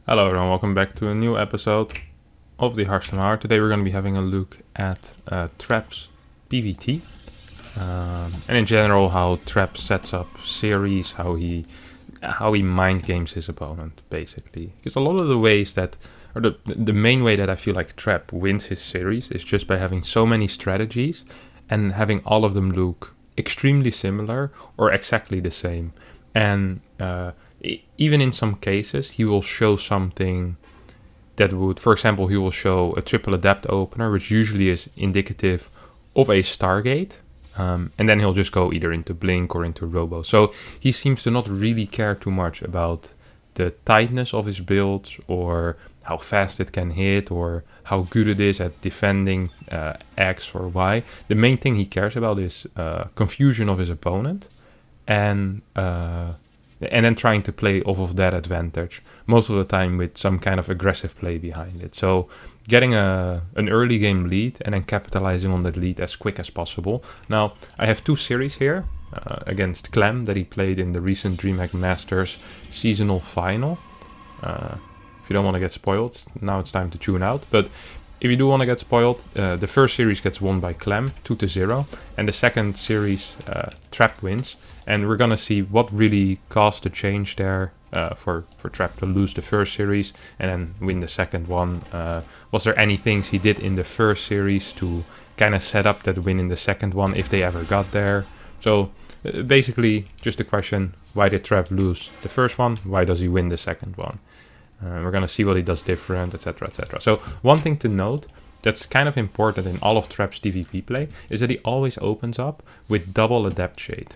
Hello everyone, welcome back to a new episode of the Harstem. Today we're going to be having a look at Trap's PvT, and in general how Trap sets up series, how he mind games his opponent, basically. Because a lot of the ways that, or the main way that I feel like Trap wins his series is just by having so many strategies and having all of them look extremely similar or exactly the same. And even in some cases, he will show something that would, for example, he will show a triple adept opener, which usually is indicative of a Stargate. And then he'll just go either into Blink or into Robo. So he seems to not really care too much about the tightness of his builds or how fast it can hit or how good it is at defending X or Y. The main thing he cares about is confusion of his opponent and then trying to play off of that advantage, most of the time with some kind of aggressive play behind it. So getting an early game lead and then capitalizing on that lead as quick as possible. Now, I have two series here against Clem that he played in the recent DreamHack Masters seasonal final. If you don't want to get spoiled, now it's time to tune out. But if you do want to get spoiled, the first series gets won by Clem, 2-0, and the second series, Trap wins. And we're going to see what really caused the change there for Trap to lose the first series and then win the second one. Was there any things he did in the first series to kind of set up that win in the second one, if they ever got there? So basically, just the question, why did Trap lose the first one? Why does he win the second one? We're going to see what he does different, etc, etc. So one thing to note that's kind of important in all of Trap's DVP play is that he always opens up with double Adept Shade.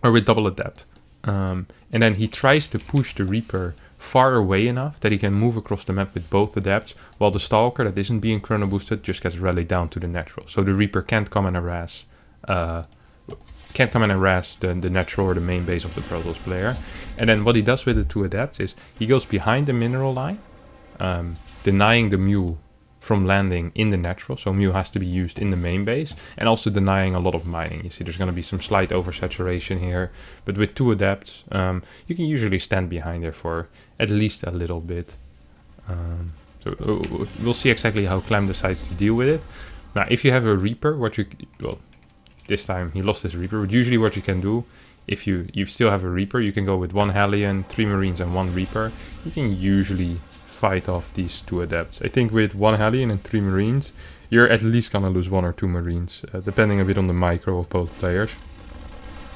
Or with double Adept. And then he tries to push the Reaper far away enough that he can move across the map with both Adepts, while the Stalker that isn't being chrono boosted just gets rallied down to the natural. So the Reaper can't come and harass the natural or the main base of the Protoss player. And then what he does with the two Adepts is he goes behind the mineral line, denying the Mule from landing in the natural, so Mule has to be used in the main base, and also denying a lot of mining. You see there's going to be some slight oversaturation here, but with two Adepts, you can usually stand behind there for at least a little bit. So we'll see exactly how Clem decides to deal with it. Now, if you have a Reaper, this time he lost his Reaper, but usually what you can do, if you still have a Reaper, you can go with one Hellion, 3 Marines and 1 Reaper. You can usually fight off these two Adepts. I think with 1 Hellion and 3 Marines, you're at least gonna lose 1 or 2 Marines, depending a bit on the micro of both players.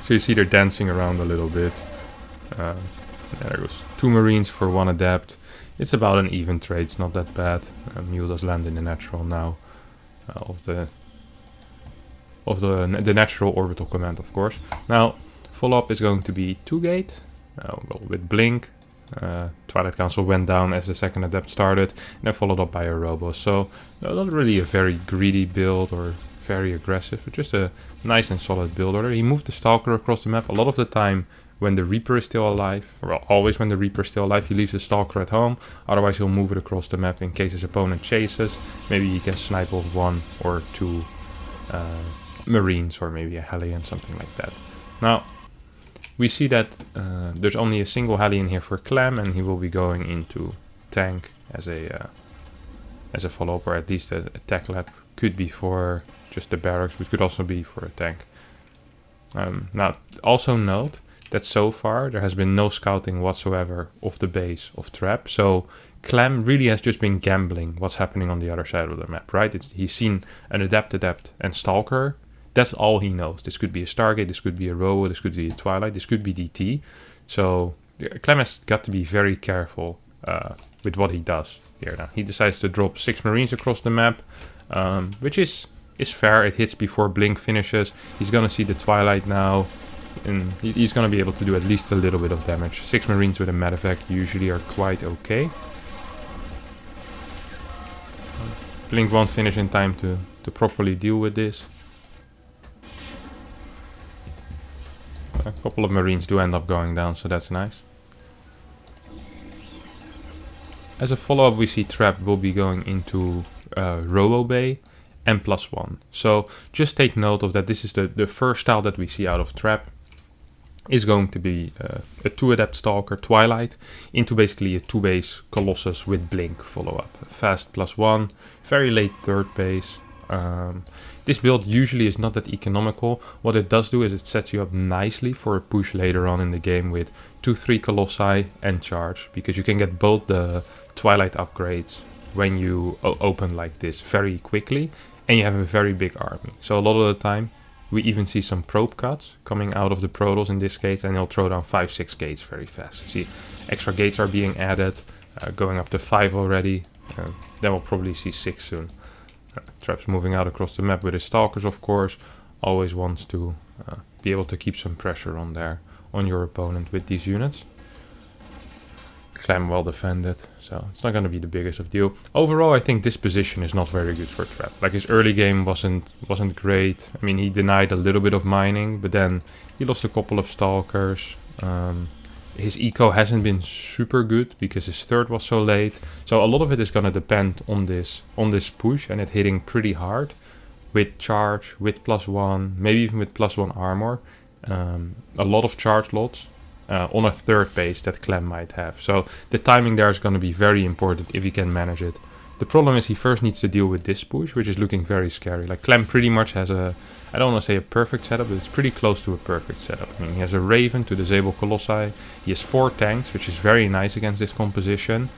So you see they're dancing around a little bit. There goes 2 Marines for 1 Adept. It's about an even trade, it's not that bad. Mule does land in the natural now of the natural orbital command, of course. Now, follow-up is going to be 2-gate, with Blink. Twilight Council went down as the second Adept started, and then followed up by a Robo. So, not really a very greedy build or very aggressive, but just a nice and solid build order. He moved the Stalker across the map. A lot of the time, when the Reaper is still alive, or always when the Reaper is still alive, he leaves the Stalker at home. Otherwise, he'll move it across the map in case his opponent chases. Maybe he can snipe off 1 or 2 Marines, or maybe a Hellion, something like that. Now, we see that there's only a single Hellion here for Clem, and he will be going into tank as a follow-up, or at least a tech lab. Could be for just the barracks, but could also be for a tank. Now, also note that so far there has been no scouting whatsoever of the base of Trap, so Clem really has just been gambling what's happening on the other side of the map, right? He's seen an Adept, and Stalker. That's all he knows. This could be a Stargate, this could be a Robo, this could be a Twilight, this could be DT. So Clem has got to be very careful with what he does here now. He decides to drop 6 Marines across the map, which is fair. It hits before Blink finishes. He's going to see the Twilight now, and he's going to be able to do at least a little bit of damage. 6 Marines with a medevac usually are quite okay. Blink won't finish in time to properly deal with this. A couple of Marines do end up going down, so that's nice. As a follow-up, we see Trap will be going into Robo Bay and +1. So just take note of that. This is the first style that we see out of Trap. is going to be a 2-adept Stalker Twilight into basically a 2-base Colossus with Blink follow-up. Fast +1, very late 3rd base. This build usually is not that economical. What it does do is it sets you up nicely for a push later on in the game with 2-3 Colossi and charge, because you can get both the Twilight upgrades when you open like this very quickly, and you have a very big army. So a lot of the time we even see some probe cuts coming out of the Protoss in this case, and they'll throw down 5-6 gates very fast. See, extra gates are being added, going up to 5 already. Then we'll probably see 6 soon. Trap's moving out across the map with his Stalkers, of course. Always wants to be able to keep some pressure on your opponent with these units. Clem well defended, so it's not going to be the biggest of deal. Overall, I think this position is not very good for Trap. Like, his early game wasn't great. I mean, he denied a little bit of mining, but then he lost a couple of Stalkers. His eco hasn't been super good because his 3rd was so late. So a lot of it is going to depend on this push and it hitting pretty hard with charge, with +1, maybe even with +1 armor. A lot of charge lots on a 3rd base that Clem might have. So the timing there is going to be very important if he can manage it. The problem is he first needs to deal with this push, which is looking very scary. Like, Clem pretty much has I don't want to say a perfect setup, but it's pretty close to a perfect setup. I mean, he has a Raven to disable Colossi. He has 4 tanks, which is very nice against this composition.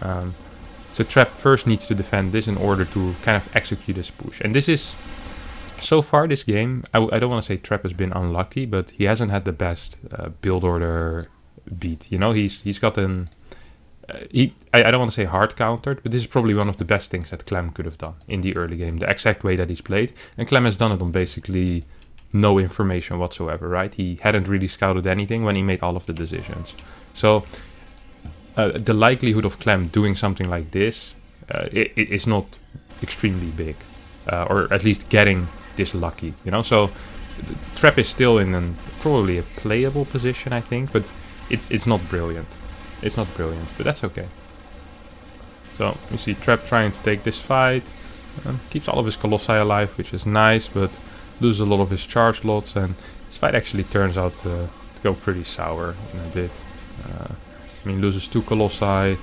So Trap first needs to defend this in order to kind of execute this push. And this is, so far this game, I don't want to say Trap has been unlucky, but he hasn't had the best build order beat. You know, he's got an... I don't want to say hard countered, but this is probably one of the best things that Clem could have done in the early game, the exact way that he's played. And Clem has done it on basically no information whatsoever, right? He hadn't really scouted anything when he made all of the decisions. So the likelihood of Clem doing something like this is not extremely big, or at least getting this lucky, you know? So Trap is still in probably a playable position, I think, but it's not brilliant. It's not brilliant, but that's okay. So you see Trap trying to take this fight. Keeps all of his Colossi alive, which is nice, but loses a lot of his charge lots, and this fight actually turns out to go pretty sour in a bit. I mean, loses 2 Colossi,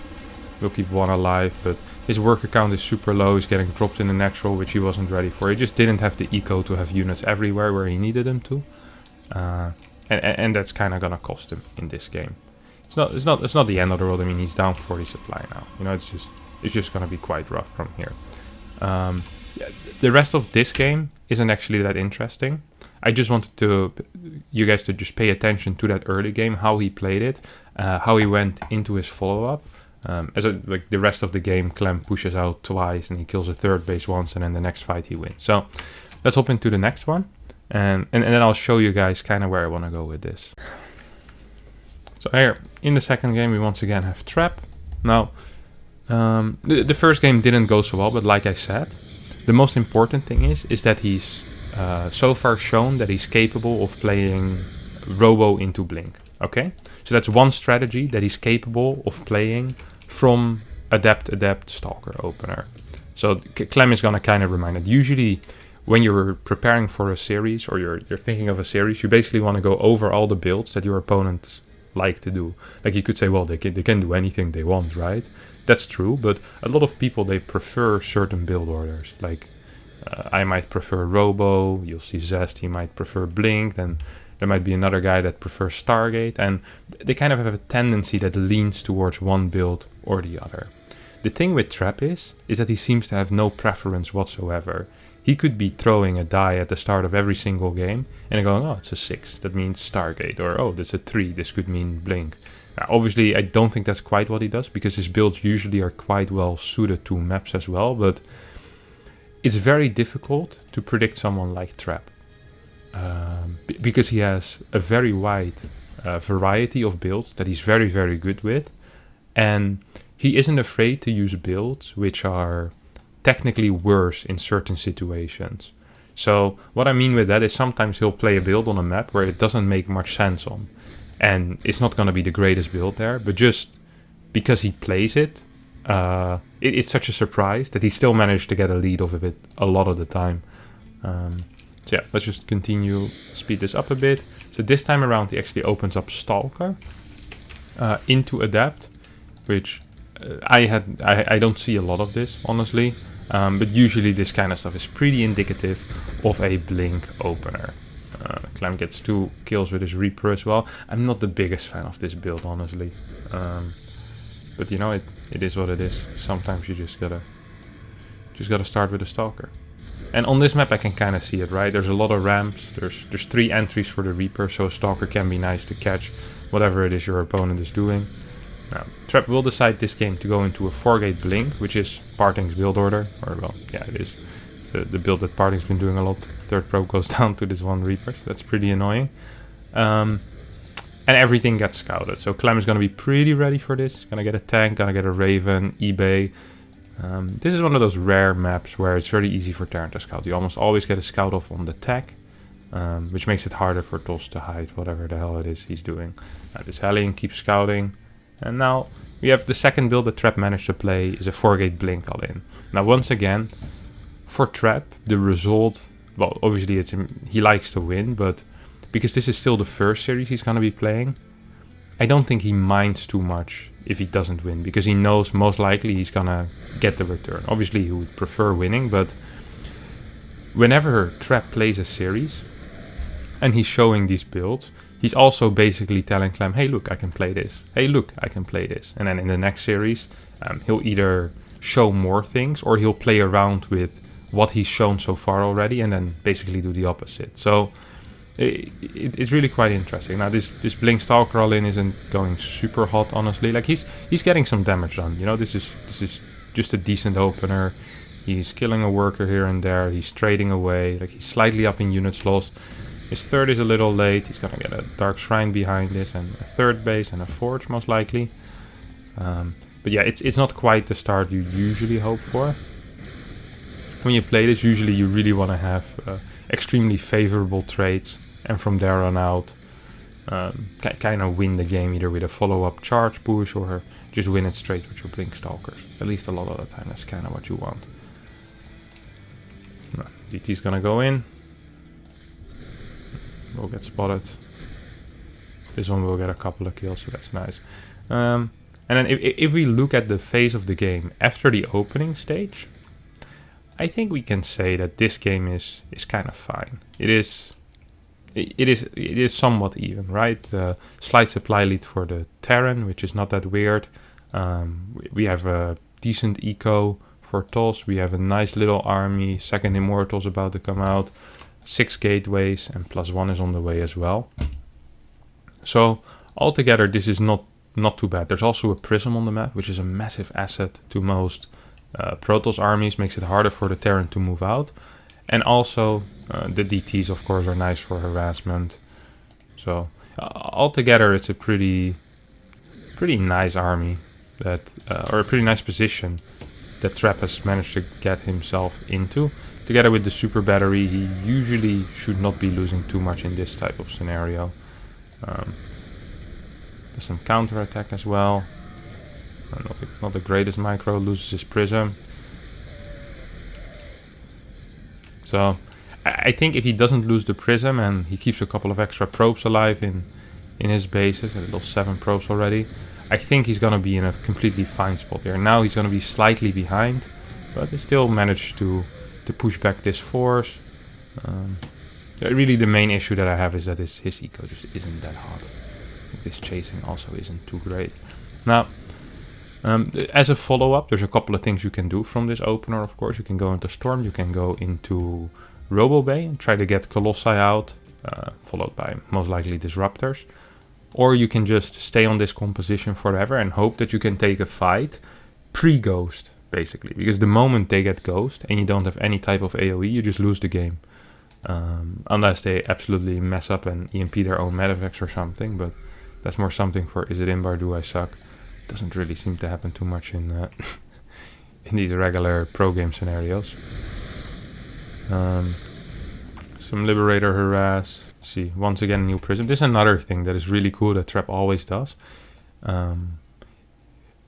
will keep 1 alive, but his worker count is super low. He's getting dropped in the natural, which he wasn't ready for. He just didn't have the eco to have units everywhere where he needed them to. And that's kind of gonna cost him in this game. It's not the end of the world. I mean, he's down 40 supply now. You know, it's just gonna be quite rough from here. Yeah, the rest of this game isn't actually that interesting. I just wanted you guys to just pay attention to that early game, how he played it, how he went into his follow-up. Like the rest of the game, Clem pushes out twice and he kills a 3rd base once, and then the next fight he wins. So let's hop into the next one, and then I'll show you guys kind of where I want to go with this. So here, in the second game, we once again have Trap. Now, the first game didn't go so well, but like I said, the most important thing is that he's so far shown that he's capable of playing Robo into Blink, okay? So that's one strategy that he's capable of playing from Adept, Stalker opener. So Clem is going to kind of remind it. Usually, when you're preparing for a series, or you're thinking of a series, you basically want to go over all the builds that your opponents like to do. Like, you could say, well, they can do anything they want, right? That's true, but a lot of people, they prefer certain build orders. Like, I might prefer Robo, you'll see Zest, he might prefer Blink, then there might be another guy that prefers Stargate, and they kind of have a tendency that leans towards one build or the other. The thing with Trap is that he seems to have no preference whatsoever. He could be throwing a die at the start of every single game and going, oh, it's a 6, that means Stargate, or oh, that's a 3, this could mean Blink. Now, obviously, I don't think that's quite what he does, because his builds usually are quite well suited to maps as well, but it's very difficult to predict someone like Trap, because he has a very wide variety of builds that he's very, very good with, and he isn't afraid to use builds which are technically worse in certain situations. So what I mean with that is sometimes he'll play a build on a map where it doesn't make much sense on, and it's not going to be the greatest build there, but just because he plays it, it's such a surprise that he still managed to get a lead off of it a lot of the time. So yeah, let's just continue, speed this up a bit. So this time around he actually opens up Stalker into Adapt, which I don't see a lot of this, honestly. But usually this kind of stuff is pretty indicative of a Blink opener. Clem gets 2 kills with his Reaper as well. I'm not the biggest fan of this build, honestly. But you know, it is what it is. Sometimes you just gotta start with a Stalker. And on this map I can kind of see it, right? There's a lot of ramps. There's 3 entries for the Reaper, so a Stalker can be nice to catch whatever it is your opponent is doing. Now, Trap will decide this game to go into a 4-gate Blink, which is Parting's build order. Or, well, yeah, it is. It's the build that Parting's been doing a lot. Third probe goes down to this 1 Reaper, so that's pretty annoying. And everything gets scouted. So Clem is going to be pretty ready for this. Gonna get a tank, gonna get a Raven, eBay. This is one of those rare maps where it's very easy for Terran to scout. You almost always get a scout off on the tech, which makes it harder for Tos to hide whatever the hell it is he's doing. This Hellion keeps scouting. And now we have the second build that Trap managed to play is a 4-gate Blink all-in. Now once again, for Trap, the result, well, obviously he likes to win, but because this is still the first series he's going to be playing, I don't think he minds too much if he doesn't win, because he knows most likely he's going to get the return. Obviously he would prefer winning, but whenever Trap plays a series and he's showing these builds, he's also basically telling Clem, hey look, I can play this. Hey look, I can play this. And then in the next series, he'll either show more things or he'll play around with what he's shown so far already and then basically do the opposite. So it's really quite interesting. Now this Blink Stalker all-in isn't going super hot, honestly. Like he's getting some damage done. You know, this is just a decent opener. He's killing a worker here and there. He's trading away. Like he's slightly up in units lost. His third is a little late. He's gonna get a Dark Shrine behind this and a third base and a forge most likely. But yeah, it's not quite the start you usually hope for. When you play this, usually you really want to have extremely favorable trades, and from there on out, kind of win the game either with a follow-up charge push or just win it straight with your Blink Stalkers. At least a lot of the time, that's kind of what you want. DT's gonna go in. Will get spotted. This one will get a couple of kills, so that's nice. And then if we look at the phase of the game after the opening stage, I think we can say that this game is kind of fine. It is somewhat even, right? The slight supply lead for the Terran, which is not that weird. We have a decent eco for Tos. We have a nice little army. Second Immortal's about to come out. 6 gateways and +1 is on the way as well. So altogether this is not too bad. There's also a prism on the map, which is a massive asset to most Protoss armies, makes it harder for the Terran to move out. And also the DTs of course are nice for harassment. So altogether it's a pretty nice army that or a pretty nice position that Trap has managed to get himself into. Together with the super battery, he usually should not be losing too much in this type of scenario. There's some counter attack as well. Not the greatest micro, loses his prism. So I think if he doesn't lose the prism and he keeps a couple of extra probes alive in his bases, a little 7 probes already, I think he's gonna be in a completely fine spot here. Now he's gonna be slightly behind, but he still managed to push back this force. Really the main issue that I have is that his eco just isn't that hot. This chasing also isn't too great. Now, as a follow-up, there's a couple of things you can do from this opener, of course. You can go into Storm, you can go into Robo Bay and try to get Colossi out, followed by most likely Disruptors. Or you can just stay on this composition forever and hope that you can take a fight pre-Ghost, basically. Because the moment they get Ghost and you don't have any type of AoE, you just lose the game. Unless they absolutely mess up and EMP their own Medivacs or something, but that's more something for Is It Inbar, Do I Suck? Doesn't really seem to happen too much in in these regular pro game scenarios. Some Liberator harass. See, once again, new prism. This is another thing that is really cool that Trap always does.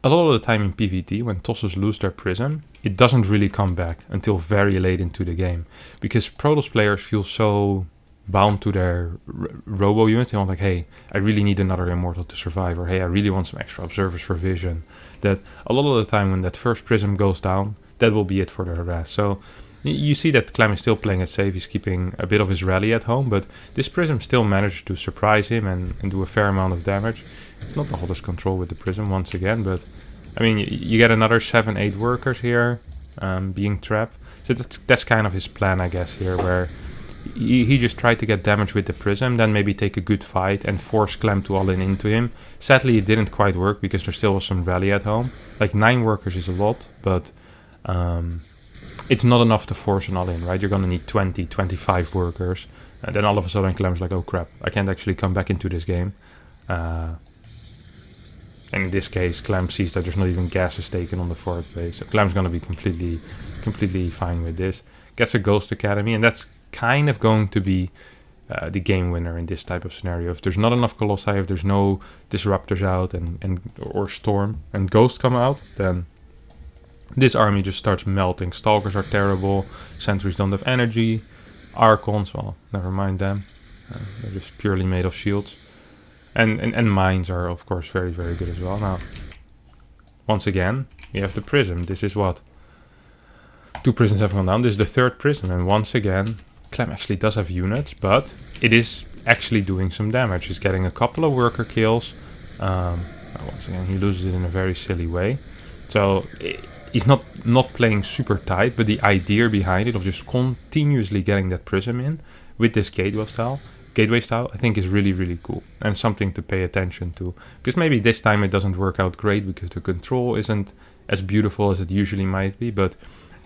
a lot of the time in PvT, when Tosses lose their prism, it doesn't really come back until very late into the game. Because Protoss players feel so bound to their robo units. They want like, hey, I really need another Immortal to survive, or hey, I really want some extra observers for vision. That a lot of the time when that first prism goes down, that will be it for the harass. So you see that Clem is still playing it safe. He's keeping a bit of his rally at home, but this prism still managed to surprise him and do a fair amount of damage. It's not the hottest control with the prism once again, but I mean, you get another 7-8 workers here being trapped. So that's kind of his plan, I guess, here, where he just tried to get damage with the prism, then maybe take a good fight and force Clem to all in into him. Sadly, it didn't quite work because there still was some rally at home. Like 9 workers is a lot, but it's not enough to force an all in, right? You're gonna need 20, 25 workers. And then all of a sudden Clem's like, oh crap, I can't actually come back into this game. And in this case, Clem sees that there's not even gases taken on the forward base. So Clem's going to be completely fine with this. Gets a Ghost Academy, and that's kind of going to be the game winner in this type of scenario. If there's not enough Colossi, if there's no Disruptors out or Storm, and Ghost come out, then this army just starts melting. Stalkers are terrible. Sentries don't have energy. Archons, well, never mind them. They're just purely made of shields. And mines are, of course, very, very good as well. Now, once again, we have the prism. This is what? 2 prisms have gone down. This is the 3rd prism. And once again, Clem actually does have units, but it is actually doing some damage. He's getting a couple of worker kills. Once again, he loses it in a very silly way. So he's not playing super tight, but the idea behind it of just continuously getting that prism in with this gateway style, I think is really, really cool and something to pay attention to. Because maybe this time it doesn't work out great because the control isn't as beautiful as it usually might be, but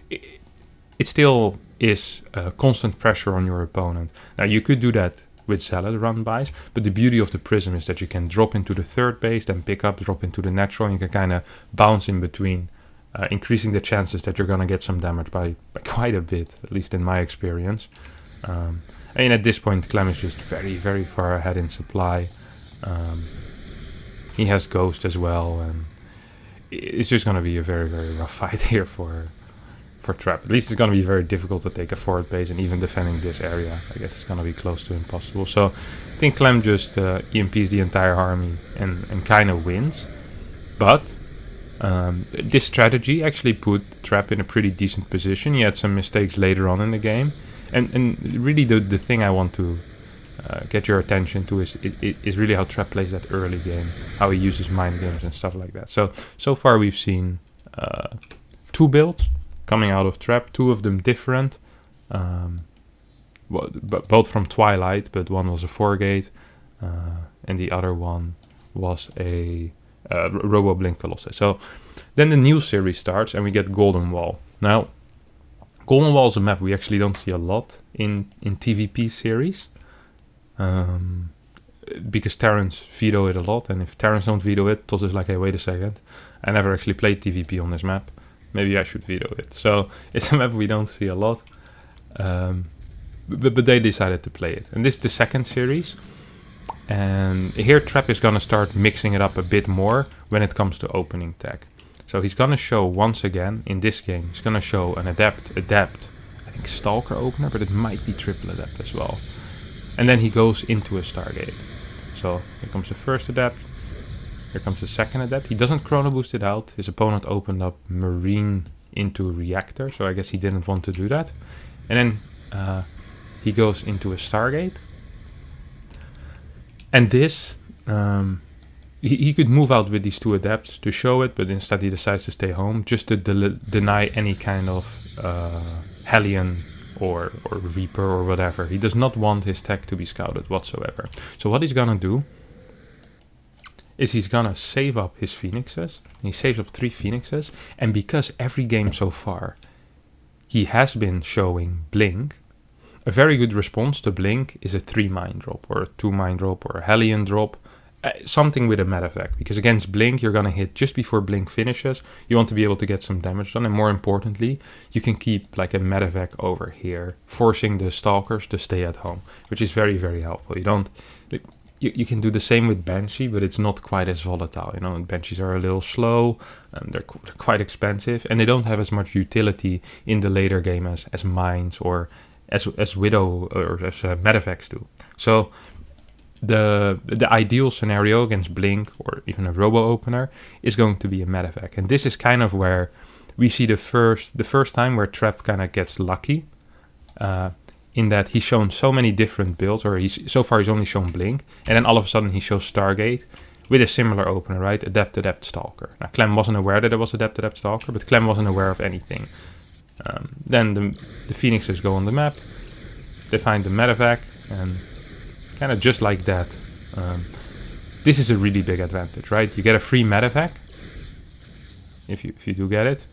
it still is constant pressure on your opponent. Now you could do that with Zealot run-bys, but the beauty of the prism is that you can drop into the 3rd base, then pick up, drop into the natural, and you can kind of bounce in between, increasing the chances that you're going to get some damage by quite a bit, at least in my experience. And at this point, Clem is just very, very far ahead in supply. He has Ghost as well, and it's just going to be a very, very rough fight here for Trap. At least it's going to be very difficult to take a forward base, and even defending this area, I guess it's going to be close to impossible. So I think Clem just EMPs the entire army and kind of wins. But this strategy actually put Trap in a pretty decent position. He had some mistakes later on in the game. And really the thing I want to get your attention to is really how Trap plays that early game, how he uses mind games and stuff like that. So far we've seen 2 builds coming out of Trap, 2 of them different, both from Twilight, but one was a 4-gate, and the other one was a Robo Blink Colossus. So then the new series starts and we get Golden Wall. Now, Golden Wall is a map we actually don't see a lot in TVP series. Because Terrans veto it a lot, and if Terrans don't veto it, Toss is like, hey, wait a second, I never actually played TVP on this map, maybe I should veto it. So it's a map we don't see a lot, but they decided to play it. And this is the 2nd series, and here Trap is gonna start mixing it up a bit more when it comes to opening tech. So he's gonna show once again in this game, he's gonna show an adept, I think Stalker opener, but it might be triple adept as well. And then he goes into a Stargate. So here comes the 1st adept, here comes the 2nd adept. He doesn't chrono boost it out. His opponent opened up Marine into Reactor, so I guess he didn't want to do that. And then he goes into a Stargate. And this, he could move out with these 2 adepts to show it, but instead he decides to stay home just to deny any kind of Hellion or Reaper or whatever. He does not want his tech to be scouted whatsoever. So what he's gonna do is he's gonna save up his Phoenixes. He saves up 3 Phoenixes, and because every game so far he has been showing Blink, a very good response to Blink is a 3 mine drop or a 2 mine drop or a Hellion drop. Something with a medevac, because against Blink you're gonna hit just before Blink finishes. You want to be able to get some damage done, and more importantly, you can keep like a medevac over here, forcing the Stalkers to stay at home, which is very, very helpful. You don't you can do the same with Banshee, but it's not quite as volatile. You know, Banshees are a little slow, they're quite expensive, and they don't have as much utility in the later game as Mines or as Widow or as Medevacs do. So the ideal scenario against Blink or even a Robo Opener is going to be a Medevac, and this is kind of where we see the first time where Trap kind of gets lucky. In that he's shown so many different builds, or so far he's only shown Blink, and then all of a sudden he shows Stargate with a similar opener, right? Adept, Stalker. Now Clem wasn't aware that it was Adept, Stalker, but Clem wasn't aware of anything. Then the Phoenixes go on the map, they find the Medevac, and kind of just like that. This is a really big advantage, right? You get a free Medevac, if you do get it.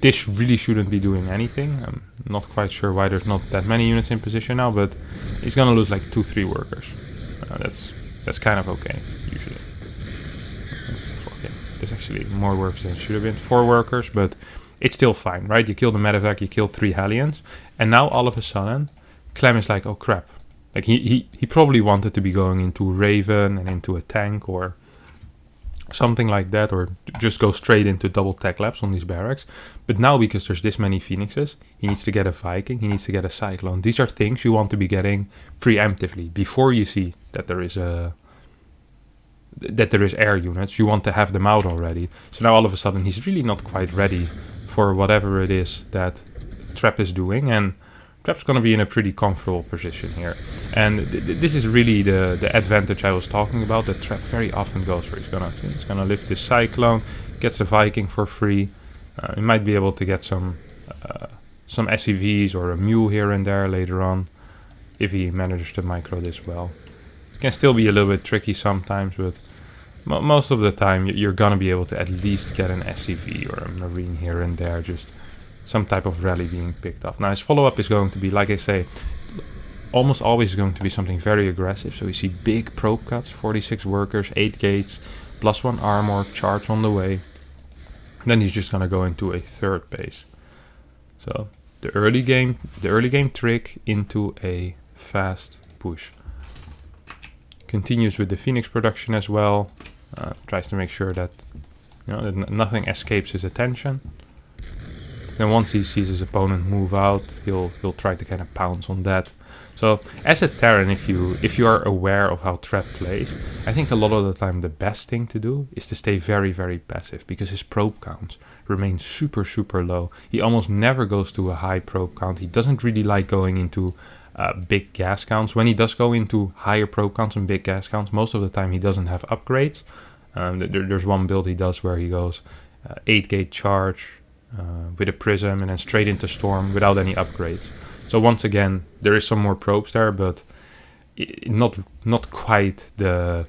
This really shouldn't be doing anything. I'm not quite sure why there's not that many units in position now, but he's gonna lose like 2-3 workers. That's kind of okay, usually. Okay. There's actually more workers than it should have been. 4 workers, but it's still fine, right? You kill the Medevac, you kill 3 Hellions, and now all of a sudden, Clem is like, oh crap. Like he probably wanted to be going into Raven and into a tank or something like that, or just go straight into double tech labs on these barracks. But now, because there's this many Phoenixes, he needs to get a Viking, he needs to get a Cyclone. These are things you want to be getting preemptively before you see that there is air units. You want to have them out already. So now all of a sudden he's really not quite ready for whatever it is that Trap is doing, and Trap's going to be in a pretty comfortable position here. And this is really the advantage I was talking about, that Trap very often goes for. He's gonna lift this Cyclone, gets a Viking for free. He might be able to get some SCVs or a Mule here and there later on, if he manages to micro this well. It can still be a little bit tricky sometimes, but most of the time you're gonna be able to at least get an SCV or a Marine here and there, just some type of rally being picked off. Now his follow-up is going to be, like I say, almost always going to be something very aggressive. So we see big probe cuts, 46 workers, 8 gates, +1 armor, charge on the way. Then he's just gonna go into a 3rd base. So the early game trick into a fast push. Continues with the Phoenix production as well. Tries to make sure that, that nothing escapes his attention. Then once he sees his opponent move out, he'll try to kind of pounce on that. So as a Terran, if you are aware of how Trap plays, I think a lot of the time the best thing to do is to stay very, very passive, because his probe counts remain super, super low. He almost never goes to a high probe count. He doesn't really like going into big gas counts. When he does go into higher probe counts and big gas counts, most of the time he doesn't have upgrades. There's one build he does where he goes 8 gate charge, with a prism and then straight into storm without any upgrades. So once again, there is some more probes there, but not quite the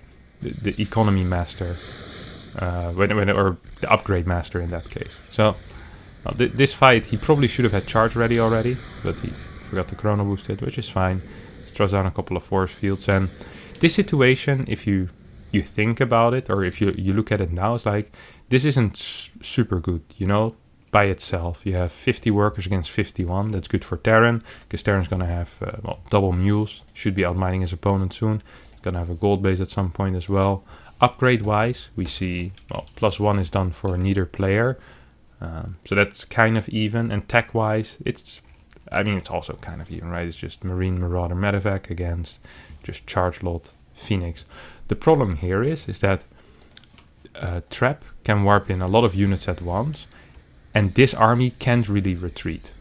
economy master, or the upgrade master in that case. So this fight, he probably should have had charge ready already, but he forgot to chrono boost it, which is fine. Throws down a couple of force fields, and this situation, if you think about it, or if you look at it now, it's like, this isn't super good, by itself. You have 50 workers against 51. That's good for Terran, because Terran's going to have double mules. Should be outmining his opponent soon. Going to have a gold base at some point as well. Upgrade wise, we see +1 is done for neither player. So that's kind of even. And tech wise, it's also kind of even, right? It's just Marine, Marauder, Medevac against just Charge Lot, Phoenix. The problem here is that Trap can warp in a lot of units at once, and this army can't really retreat.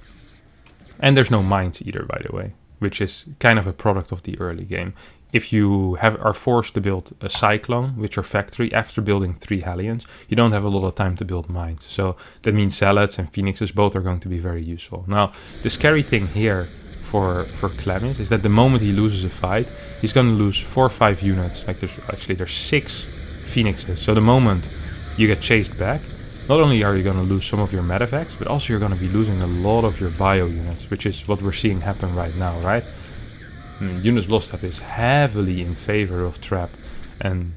And there's no mines either, by the way, which is kind of a product of the early game. If you are forced to build a Cyclone, which are factory, after building 3 Hellions, you don't have a lot of time to build mines. So that means Zealots and Phoenixes both are going to be very useful. Now, the scary thing here for Clem is that the moment he loses a fight, he's going to lose 4 or 5 units. Like there's 6 Phoenixes. So the moment you get chased back, not only are you going to lose some of your Medevacs, but also you're going to be losing a lot of your bio units, which is what we're seeing happen right now, right? Units lost up is heavily in favor of Trap, and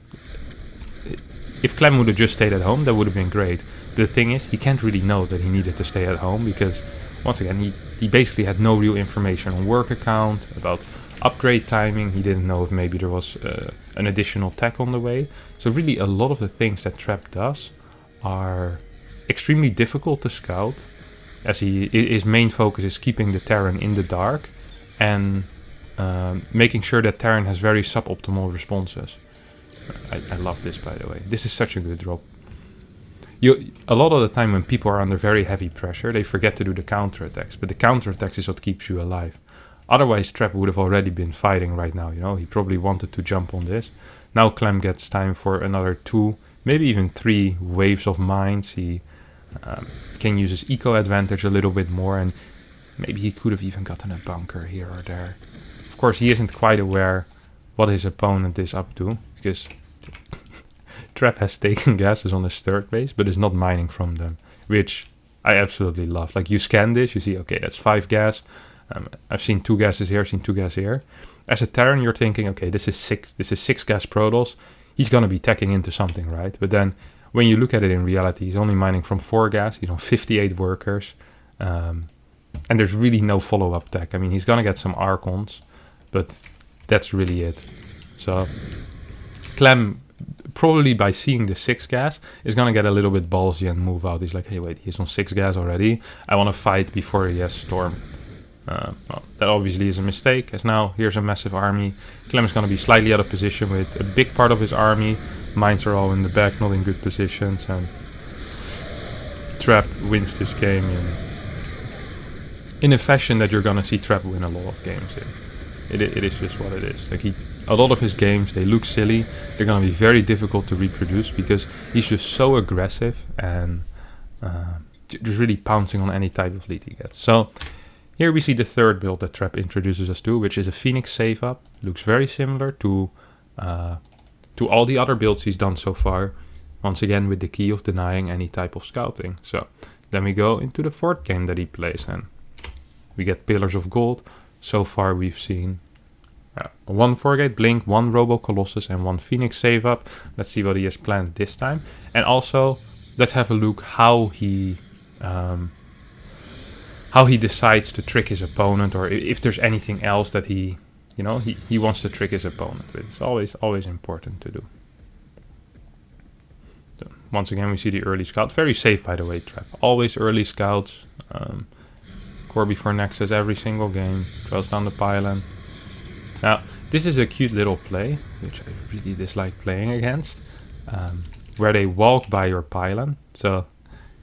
if Clem would have just stayed at home, that would have been great. But the thing is, he can't really know that he needed to stay at home, because once again, he basically had no real information on work account, about upgrade timing. He didn't know if maybe there was an additional tech on the way. So really a lot of the things that Trap does are extremely difficult to scout, as his main focus is keeping the Terran in the dark and making sure that Terran has very suboptimal responses. I love this, by the way. This is such a good drop. A lot of the time when people are under very heavy pressure, they forget to do the counterattacks, but the counterattacks is what keeps you alive. Otherwise, Trap would have already been fighting right now, you know. He probably wanted to jump on this. Now Clem gets time for another 2, maybe even 3 waves of mines. He can use his eco advantage a little bit more, and maybe he could have even gotten a bunker here or there. Of course, he isn't quite aware what his opponent is up to, because Trap has taken gases on his third base, but is not mining from them, which I absolutely love. Like, you scan this, you see, okay, that's 5 gas. I've seen 2 gases here, seen 2 gas here. As a Terran, you're thinking, okay, this is 6 gas Protoss. He's gonna be teching into something, right? But then when you look at it in reality, he's only mining from 4 gas. He's on 58 workers, and there's really no follow-up tech. I mean, he's gonna get some Archons, but that's really it. So Clem, probably by seeing the 6 gas, is gonna get a little bit ballsy and move out. He's like, hey, wait, he's on 6 gas already. I want to fight before he has Storm. Well, that obviously is a mistake, as now here's a massive army. Clem is going to be slightly out of position with a big part of his army. Mines are all in the back, not in good positions, and Trap wins this game in a fashion that you're going to see Trap win a lot of games in. It is just what it is. Like, a lot of his games, they look silly. They're going to be very difficult to reproduce because he's just so aggressive and just really pouncing on any type of lead he gets. So here we see the third build that Trap introduces us to, which is a Phoenix save up. Looks very similar to all the other builds he's done so far. Once again, with the key of denying any type of scouting. So then we go into the fourth game that he plays, and we get Pillars of Gold. So far we've seen 1 4-gate Blink, 1 Robo Colossus, and 1 Phoenix save up. Let's see what he has planned this time. And also, let's have a look how he decides to trick his opponent, or if there's anything else that he wants to trick his opponent with. It's always important to do. So once again, we see the early scout. Very safe, by the way, Trap. Always early scouts. Core before Nexus every single game. Throws down the pylon. Now, this is a cute little play, which I really dislike playing against, where they walk by your pylon. So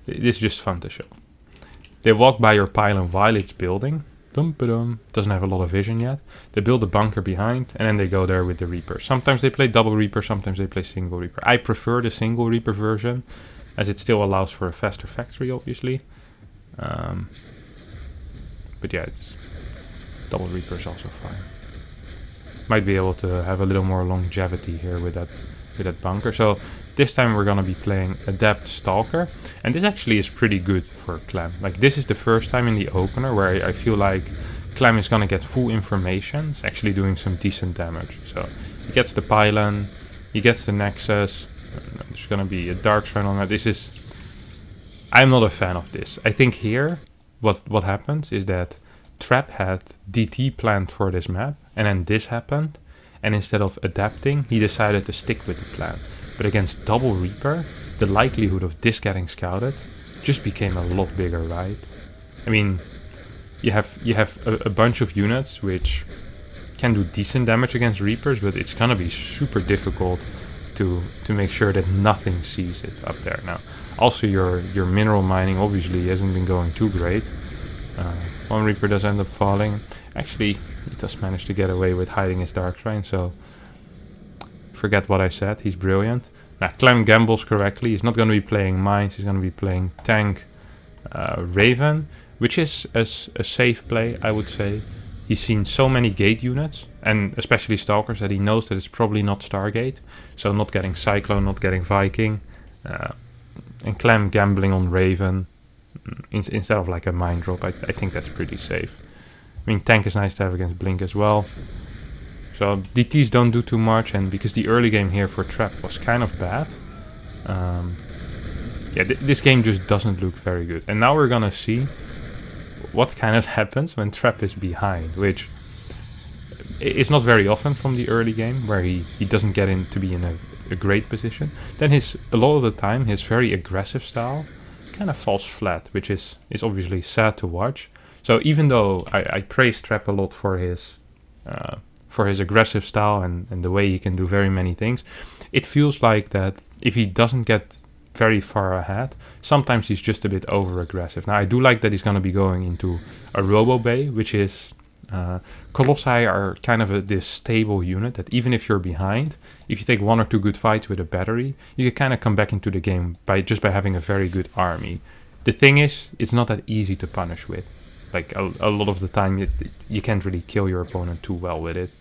this is just fun to show. They walk by your pylon while it's building. Doesn't have a lot of vision yet. They build a bunker behind, and then they go there with the Reaper. Sometimes they play double Reaper, sometimes they play single Reaper. I prefer the single Reaper version, as it still allows for a faster factory, obviously. But yeah, double Reaper is also fine. Might be able to have a little more longevity here with that bunker. So this time we're gonna be playing Adept Stalker, and this actually is pretty good for Clem. Like, this is the first time in the opener where I feel like Clem is gonna get full information. It's actually doing some decent damage. So he gets the pylon, he gets the Nexus. There's gonna be a Dark Shrine on that. I'm not a fan of this. I think here what happens is that Trap had DT planned for this map, and then this happened, and instead of adapting, he decided to stick with the plan. But against double Reaper, the likelihood of this getting scouted just became a lot bigger, right? I mean, you have a bunch of units which can do decent damage against Reapers, but it's gonna be super difficult to make sure that nothing sees it up there. Now, also your mineral mining obviously hasn't been going too great. One Reaper does end up falling. Actually, he does manage to get away with hiding his Dark Shrine, so forget what I said. He's brilliant. Now, Clem gambles correctly. He's not going to be playing Mines. He's going to be playing Tank Raven, which is a safe play, I would say. He's seen so many gate units, and especially Stalkers, that he knows that it's probably not Stargate. So not getting Cyclone, not getting Viking. And Clem gambling on Raven instead of like a mine drop. I think that's pretty safe. I mean, Tank is nice to have against Blink as well. So DTs don't do too much, and because the early game here for Trap was kind of bad, yeah, this game just doesn't look very good. And now we're gonna see what kind of happens when Trap is behind, which it's not very often from the early game where he doesn't get in to be in a great position. Then a lot of the time his very aggressive style kind of falls flat, which is obviously sad to watch. So even though I praise Trap a lot for his aggressive style and the way he can do very many things, it feels like that if he doesn't get very far ahead, sometimes he's just a bit over aggressive. Now I do like that he's going to be going into a Robo Bay, which is Colossi are kind of this stable unit that even if you're behind, if you take 1 or 2 good fights with a battery, you can kind of come back into the game by having a very good army. The thing is, it's not that easy to punish with. Like a lot of the time, you can't really kill your opponent too well with it.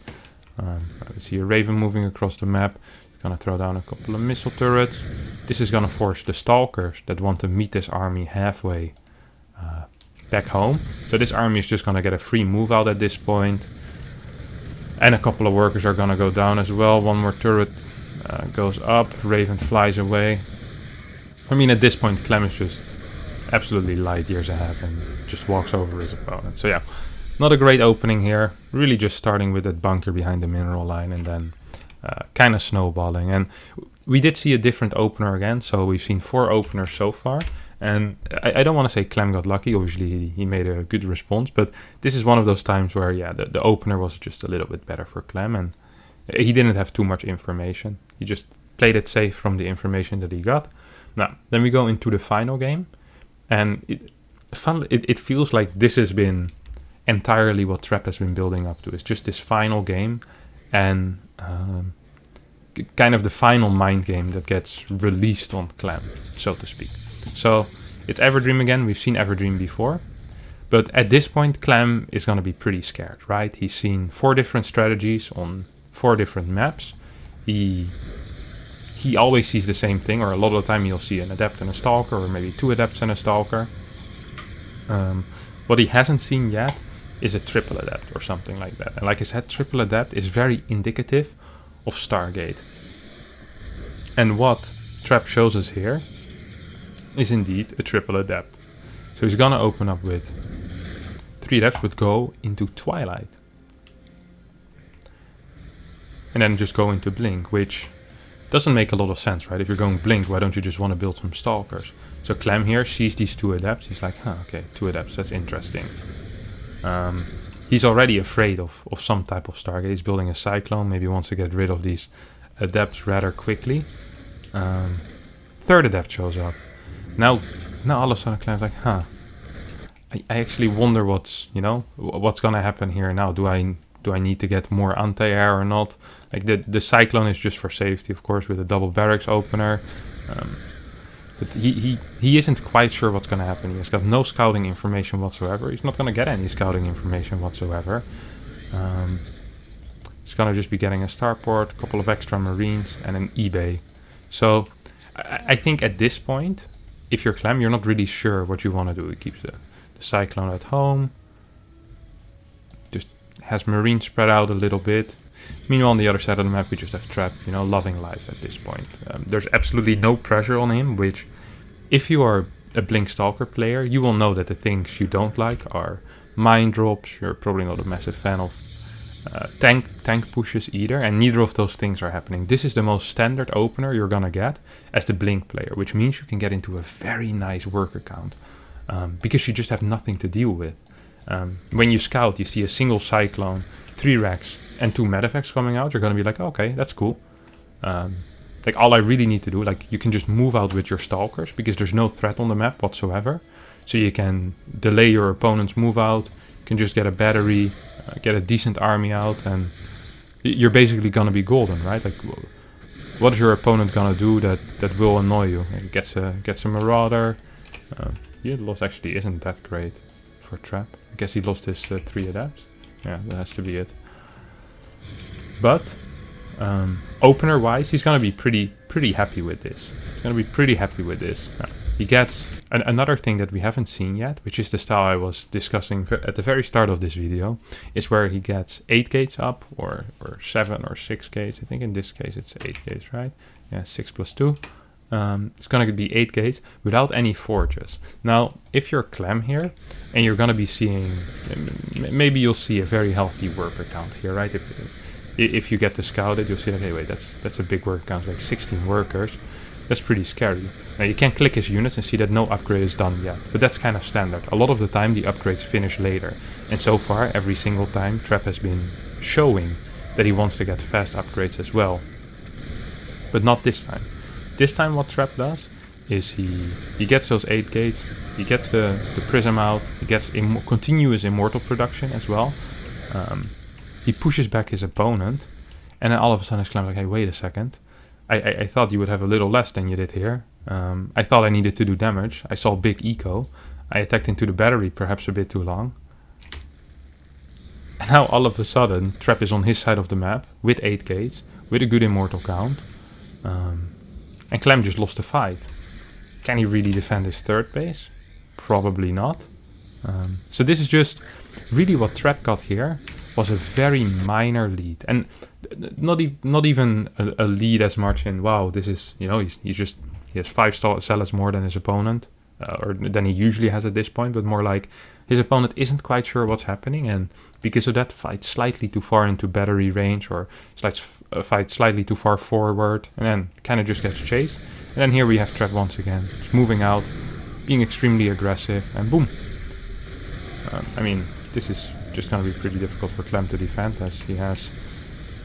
I see a Raven moving across the map. He's gonna throw down a couple of missile turrets. This is gonna force the Stalkers that want to meet this army halfway back home. So this army is just gonna get a free move out at this point. And a couple of workers are gonna go down as well. 1 more turret goes up. Raven flies away. I mean, at this point, Clem is just absolutely light years ahead and just walks over his opponent. So yeah, not a great opening here. Really just starting with that bunker behind the mineral line and then kind of snowballing. And we did see a different opener again. So we've seen 4 openers so far. And I don't want to say Clem got lucky. Obviously, he made a good response. But this is one of those times where, yeah, the opener was just a little bit better for Clem. And he didn't have too much information. He just played it safe from the information that he got. Now, then we go into the final game. And it feels like this has been entirely what Trap has been building up to. It's just this final game. And kind of the final mind game that gets released on Clem, so to speak. So it's Everdream again. We've seen Everdream before. But at this point, Clem is going to be pretty scared, right? He's seen 4 different strategies on 4 different maps. He always sees the same thing, or a lot of the time you'll see an Adept and a Stalker, or maybe 2 Adepts and a Stalker. What he hasn't seen yet is a triple Adept or something like that. And like I said, triple Adept is very indicative of Stargate. And what Trap shows us here is indeed a triple Adept. So he's gonna open up with 3 Adepts, would go into Twilight. And then just go into Blink, which doesn't make a lot of sense, right? If you're going Blink, why don't you just want to build some Stalkers? So Clem here sees these 2 Adepts. He's like, huh, okay, 2 Adepts, that's interesting. He's already afraid of some type of Stargate. He's building a Cyclone, maybe wants to get rid of these Adepts rather quickly. 3rd Adept shows up. Now all of a sudden Clem's like, huh, I actually wonder what's gonna happen here now. Do I need to get more anti-air or not? Like the Cyclone is just for safety, of course, with a double barracks opener. But he isn't quite sure what's gonna happen. He has got no scouting information whatsoever. He's not gonna get any scouting information whatsoever. He's gonna just be getting a starport, a couple of extra Marines, and an eBay. So I think at this point, if you're Clem, you're not really sure what you want to do. He keeps the Cyclone at home. Just has Marines spread out a little bit. Meanwhile, on the other side of the map, we just have Trap, loving life at this point. There's absolutely no pressure on him, which, if you are a Blink Stalker player, you will know that the things you don't like are mine drops. You're probably not a massive fan of tank pushes either, and neither of those things are happening. This is the most standard opener you're gonna get as the Blink player, which means you can get into a very nice worker count because you just have nothing to deal with. When you scout, you see a single Cyclone, 3 racks, and 2 medevacs coming out. You're gonna be like, okay, that's cool. Like all I really need to do, like you can just move out with your Stalkers because there's no threat on the map whatsoever. So you can delay your opponent's move out. You can just get a battery. Get a decent army out, and you're basically gonna be golden, right? Like, what is your opponent gonna do that will annoy you? He gets a Marauder. Your loss actually isn't that great for Trap. I guess he lost his 3 Adepts. Yeah, that has to be it. But opener-wise, he's gonna be pretty happy with this. He's gonna be pretty happy with this. He gets another thing that we haven't seen yet, which is the style I was discussing at the very start of this video, is where he gets 8 gates up, or 7 or 6 gates. I think in this case it's 8 gates, right? Yeah, 6 plus 2. It's going to be 8 gates without any forges. Now, if you're Clem here, and you're going to be seeing, maybe you'll see a very healthy worker count here, right? If you get to scout it, you'll see that, hey, wait, that's a big worker count, like 16 workers. That's pretty scary. Now, you can click his units and see that no upgrade is done yet, but that's kind of standard. A lot of the time, the upgrades finish later. And so far, every single time, Trap has been showing that he wants to get fast upgrades as well. But not this time. This time what Trap does is he gets those 8 gates, he gets the prism out, he gets continuous immortal production as well. He pushes back his opponent, and then all of a sudden he's like, hey, wait a second. I thought you would have a little less than you did here. I thought I needed to do damage. I saw big eco. I attacked into the battery perhaps a bit too long. And now all of a sudden Trap is on his side of the map with 8 gates, with a good immortal count. And Clem just lost the fight. Can he really defend his third base? Probably not. So this is just really what Trap got here was a very minor lead, and not even a lead as much in, wow, this is, you know, he has 5 sellers more than his opponent, or than he usually has at this point, but more like his opponent isn't quite sure what's happening, and because of that, fights slightly too far into battery range, or fights slightly too far forward, and then kind of just gets chased. And then here we have Trap once again, just moving out, being extremely aggressive, and boom. I mean, this is just going to be pretty difficult for Clem to defend, as he has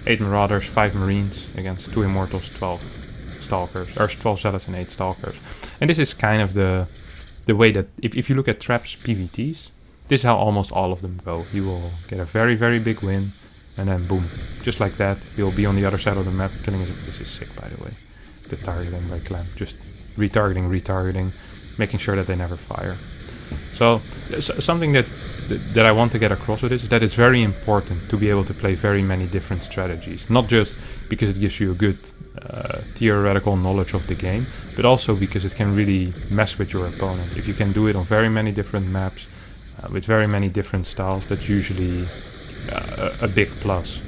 8 Marauders, 5 Marines against 2 Immortals, 12 Stalkers, or 12 Zealots and 8 Stalkers. And this is kind of the way that, if you look at Trap's PVTs, this is how almost all of them go. He will get a very, very big win, and then boom, just like that, he'll be on the other side of the map, killing his... This is sick, by the way. The targeting by Clem. Just retargeting, making sure that they never fire. So, something that I want to get across with this is that it's very important to be able to play very many different strategies. Not just because it gives you a good theoretical knowledge of the game, but also because it can really mess with your opponent. If you can do it on very many different maps, with very many different styles, that's usually a big plus.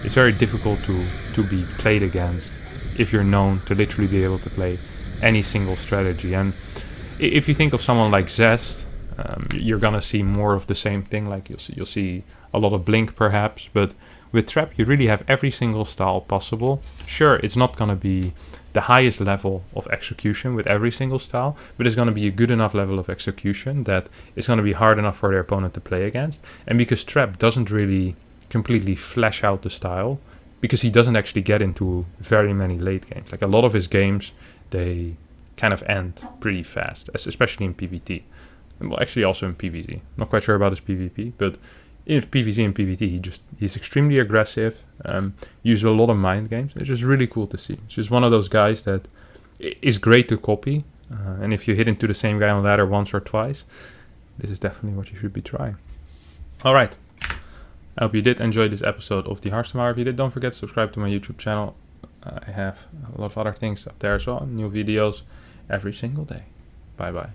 It's very difficult to be played against if you're known to literally be able to play any single strategy. And if you think of someone like Zest, you're gonna see more of the same thing. Like you'll see a lot of blink perhaps, but with Trap you really have every single style possible. Sure, it's not gonna be the highest level of execution with every single style, but it's gonna be a good enough level of execution that it's gonna be hard enough for their opponent to play against. And because Trap doesn't really completely flesh out the style, because he doesn't actually get into very many late games. Like a lot of his games, they kind of end pretty fast, especially in PvT. Well, actually also in PvZ. Not quite sure about his PvP, but in PvZ and PvT, he's extremely aggressive, uses a lot of mind games. It's just really cool to see. It's just one of those guys that is great to copy, and if you hit into the same guy on ladder once or twice, this is definitely what you should be trying. Alright, I hope you did enjoy this episode of the Harstem Hour. If you did, don't forget to subscribe to my YouTube channel. I have a lot of other things up there as well, new videos every single day. Bye bye.